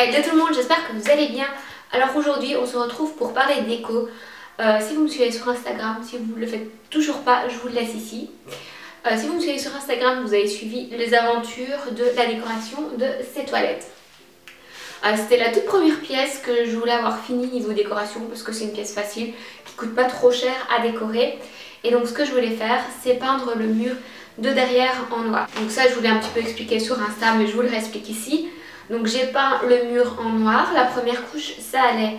Hello tout le monde, j'espère que vous allez bien. Alors aujourd'hui on se retrouve pour parler déco. Si vous me suivez sur Instagram, si vous ne le faites toujours pas, je vous le laisse ici. Si vous me suivez sur Instagram, vous avez suivi les aventures de la décoration de ces toilettes. C'était la toute première pièce que je voulais avoir finie niveau décoration parce que c'est une pièce facile qui coûte pas trop cher à décorer. Et donc ce que je voulais faire, c'est peindre le mur de derrière en noir. Donc ça je voulais un petit peu expliquer sur Insta, mais je vous le réexplique ici. Donc j'ai peint le mur en noir, la première couche ça allait.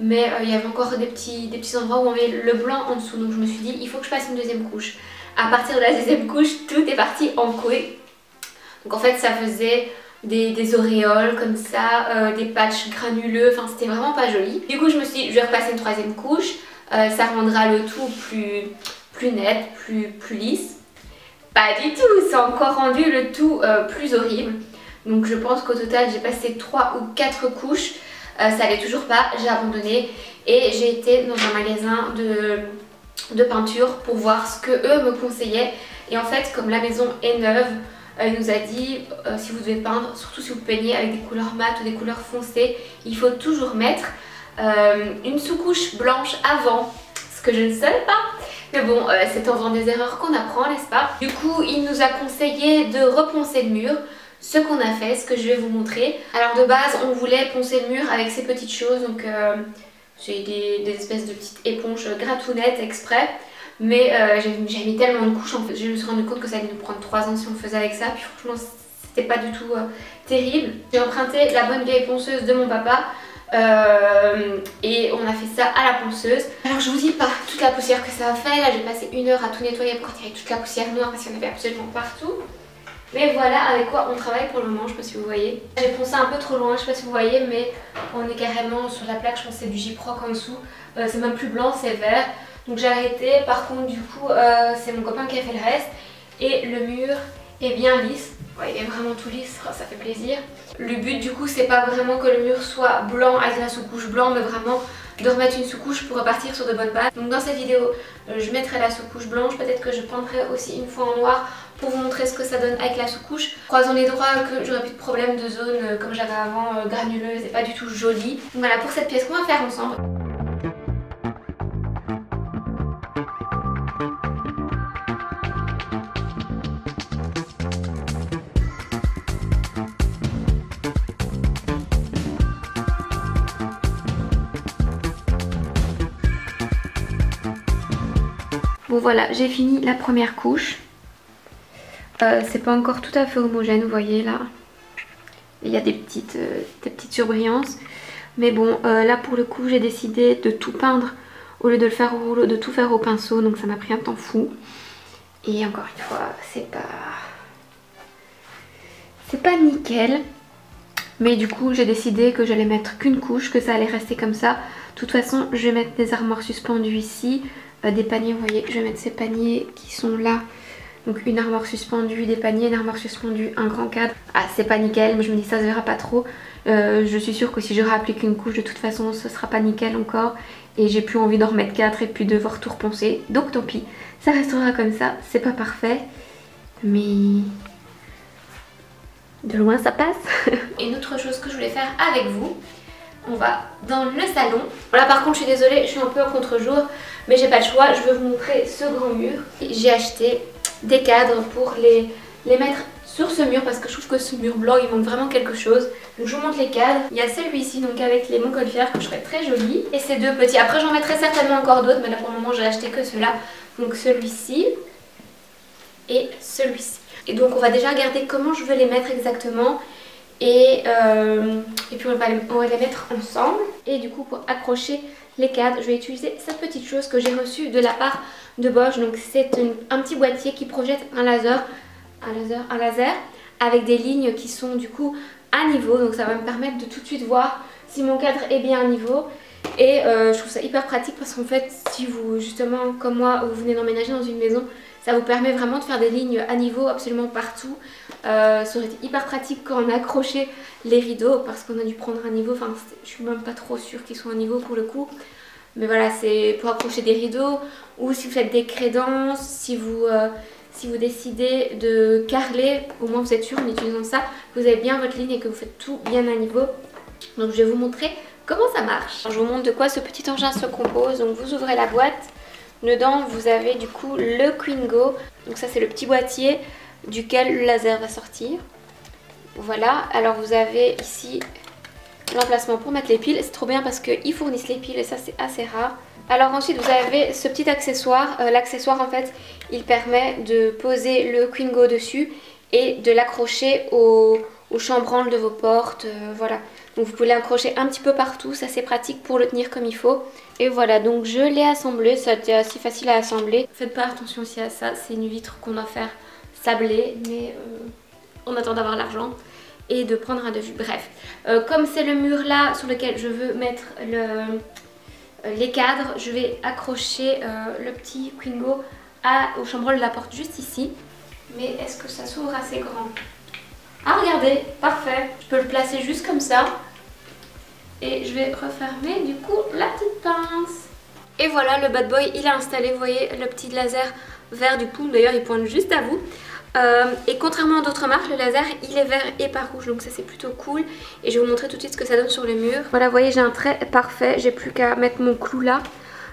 Mais il y avait encore des petits endroits où on avait le blanc en dessous. Donc je me suis dit il faut que je fasse une deuxième couche. À partir de la deuxième couche, tout est parti en couille. Donc en fait ça faisait des auréoles comme ça, des patchs granuleux, enfin c'était vraiment pas joli. Du coup je me suis dit je vais repasser une troisième couche, ça rendra le tout plus net, plus lisse. Pas du tout, ça a encore rendu le tout plus horrible. Donc je pense qu'au total j'ai passé 3 ou 4 couches, ça allait toujours pas, j'ai abandonné et j'ai été dans un magasin de peinture pour voir ce que eux me conseillaient. Et en fait comme la maison est neuve, il nous a dit si vous devez peindre, surtout si vous peignez avec des couleurs mates ou des couleurs foncées, il faut toujours mettre une sous-couche blanche avant, ce que je ne savais pas. Mais bon, c'est en faisant des erreurs qu'on apprend, n'est-ce pas? Du coup, il nous a conseillé de reponcer le mur, ce qu'on a fait, ce que je vais vous montrer. Alors de base, on voulait poncer le mur avec ces petites choses, donc j'ai des espèces de petites éponges gratounettes exprès. Mais j'ai mis tellement de couches en fait, je me suis rendu compte que ça allait nous prendre 3 ans si on le faisait avec ça. Puis franchement c'était pas du tout terrible. J'ai emprunté la bonne vieille ponceuse de mon papa et on a fait ça à la ponceuse. Alors je vous dis pas toute la poussière que ça a fait, là j'ai passé 1 heure à tout nettoyer pour retirer toute la poussière noire parce qu'il y en avait absolument partout. Mais voilà avec quoi on travaille pour le moment, je sais pas si vous voyez. J'ai poncé un peu trop loin, je sais pas si vous voyez, mais on est carrément sur la plaque, je pense que c'est du gyproc en dessous. C'est même plus blanc, c'est vert. Donc j'ai arrêté, par contre du coup c'est mon copain qui a fait le reste. Et le mur est bien lisse, ouais, il est vraiment tout lisse, ça fait plaisir. Le but du coup c'est pas vraiment que le mur soit blanc avec la sous-couche blanc, mais vraiment de remettre une sous-couche pour repartir sur de bonnes bases. Donc dans cette vidéo je mettrai la sous-couche blanche, peut-être que je peindrai aussi une fois en noir pour vous montrer ce que ça donne avec la sous-couche. Croisons les doigts que j'aurai plus de problème de zone comme j'avais avant, granuleuse et pas du tout jolie. Donc voilà pour cette pièce qu'on va faire ensemble. Bon voilà, j'ai fini la première couche. C'est pas encore tout à fait homogène, vous voyez là. Il y a des petites surbrillances. Mais bon, là pour le coup, j'ai décidé de tout peindre au lieu de le faire au rouleau, de tout faire au pinceau. Donc ça m'a pris un temps fou. Et encore une fois, c'est pas nickel. Mais du coup, j'ai décidé que j'allais mettre qu'une couche, que ça allait rester comme ça. De toute façon, je vais mettre des armoires suspendues ici. Des paniers, vous voyez, je vais mettre ces paniers qui sont là. Donc une armoire suspendue, des paniers, une armoire suspendue, un grand cadre. Ah c'est pas nickel, mais je me dis ça se verra pas trop. Je suis sûre que si je réapplique une couche de toute façon ce sera pas nickel encore. Et j'ai plus envie d'en remettre 4 et puis devoir tout reponcer. Donc tant pis, ça restera comme ça, c'est pas parfait. Mais de loin ça passe. Et une autre chose que je voulais faire avec vous, on va dans le salon. Là par contre je suis désolée, je suis un peu en contre-jour, mais j'ai pas le choix, je vais vous montrer ce grand mur. J'ai acheté des cadres pour les mettre sur ce mur parce que je trouve que ce mur blanc il manque vraiment quelque chose. Donc je vous montre les cadres. Il y a celui-ci donc avec les montgolfières que je trouvais très joli. Et ces deux petits, après j'en mettrai certainement encore d'autres, mais là pour le moment j'ai acheté que ceux-là. Donc celui-ci et celui-ci. Et donc on va déjà regarder comment je veux les mettre exactement. Et puis on va les mettre ensemble. Et du coup pour accrocher les cadres, je vais utiliser cette petite chose que j'ai reçue de la part de Bosch. Donc c'est un petit boîtier qui projette un laser avec des lignes qui sont du coup à niveau. Donc ça va me permettre de tout de suite voir si mon cadre est bien à niveau. Et je trouve ça hyper pratique parce qu'en fait si vous justement comme moi vous venez d'emménager dans une maison, ça vous permet vraiment de faire des lignes à niveau absolument partout. Ça aurait été hyper pratique quand on a accroché les rideaux parce qu'on a dû prendre un niveau. Enfin, je suis même pas trop sûre qu'ils soient à niveau pour le coup. Mais voilà, c'est pour accrocher des rideaux ou si vous faites des crédences, si vous décidez de carreler, au moins vous êtes sûr en utilisant ça, que vous avez bien votre ligne et que vous faites tout bien à niveau. Donc je vais vous montrer comment ça marche. Alors, je vous montre de quoi ce petit engin se compose. Donc vous ouvrez la boîte. Dedans vous avez du coup le Quingo. Donc ça c'est le petit boîtier duquel le laser va sortir. Voilà, alors vous avez ici l'emplacement pour mettre les piles. C'est trop bien parce qu'ils fournissent les piles et ça c'est assez rare. Alors ensuite vous avez ce petit accessoire. L'accessoire en fait il permet de poser le Quingo dessus et de l'accrocher au chambranle de vos portes. Voilà, donc vous pouvez l'accrocher un petit peu partout, ça c'est pratique pour le tenir comme il faut. Et voilà, donc je l'ai assemblé, ça a été assez facile à assembler. Faites pas attention aussi à ça, c'est une vitre qu'on doit faire sabler, mais on attend d'avoir l'argent et de prendre un devis. Bref, comme c'est le mur là sur lequel je veux mettre les cadres, je vais accrocher le petit Quingo au chambranle de la porte juste ici. Mais est-ce que ça s'ouvre assez grand? Ah regardez, parfait. Je peux le placer juste comme ça. Et je vais refermer du coup la petite pince. Et voilà, le bad boy il est installé. Vous voyez le petit laser vert du coup. D'ailleurs il pointe juste à vous. Et contrairement à d'autres marques, le laser il est vert et pas rouge. Donc ça c'est plutôt cool. Et je vais vous montrer tout de suite ce que ça donne sur le mur. Voilà, vous voyez j'ai un trait parfait. J'ai plus qu'à mettre mon clou là.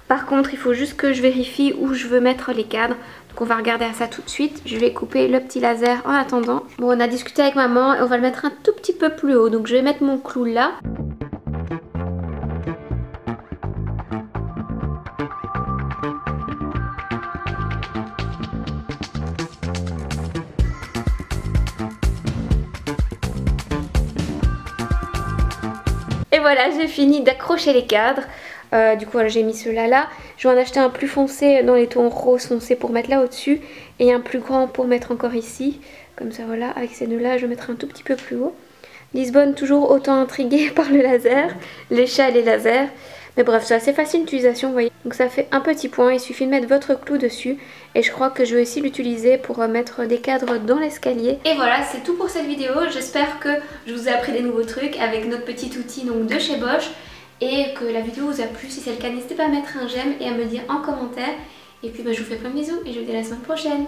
Par contre il faut juste que je vérifie où je veux mettre les cadres. Donc on va regarder à ça tout de suite. Je vais couper le petit laser en attendant. Bon, on a discuté avec maman et on va le mettre un tout petit peu plus haut. Donc je vais mettre mon clou là. Et voilà, j'ai fini d'accrocher les cadres. Du coup voilà, j'ai mis ceux-là là. Je vais en acheter un plus foncé dans les tons rose foncé pour mettre là au-dessus. Et un plus grand pour mettre encore ici. Comme ça voilà, avec ces deux-là, je vais mettre un tout petit peu plus haut. Lisbonne toujours autant intriguée par le laser. Les chats et les lasers. Mais bref, c'est assez facile d'utilisation, vous voyez. Donc ça fait un petit point, il suffit de mettre votre clou dessus. Et je crois que je vais aussi l'utiliser pour mettre des cadres dans l'escalier. Et voilà, c'est tout pour cette vidéo. J'espère que je vous ai appris des nouveaux trucs avec notre petit outil donc, de chez Bosch. Et que la vidéo vous a plu. Si c'est le cas, n'hésitez pas à mettre un j'aime et à me dire en commentaire. Et puis je vous fais plein de bisous et je vous dis à la semaine prochaine.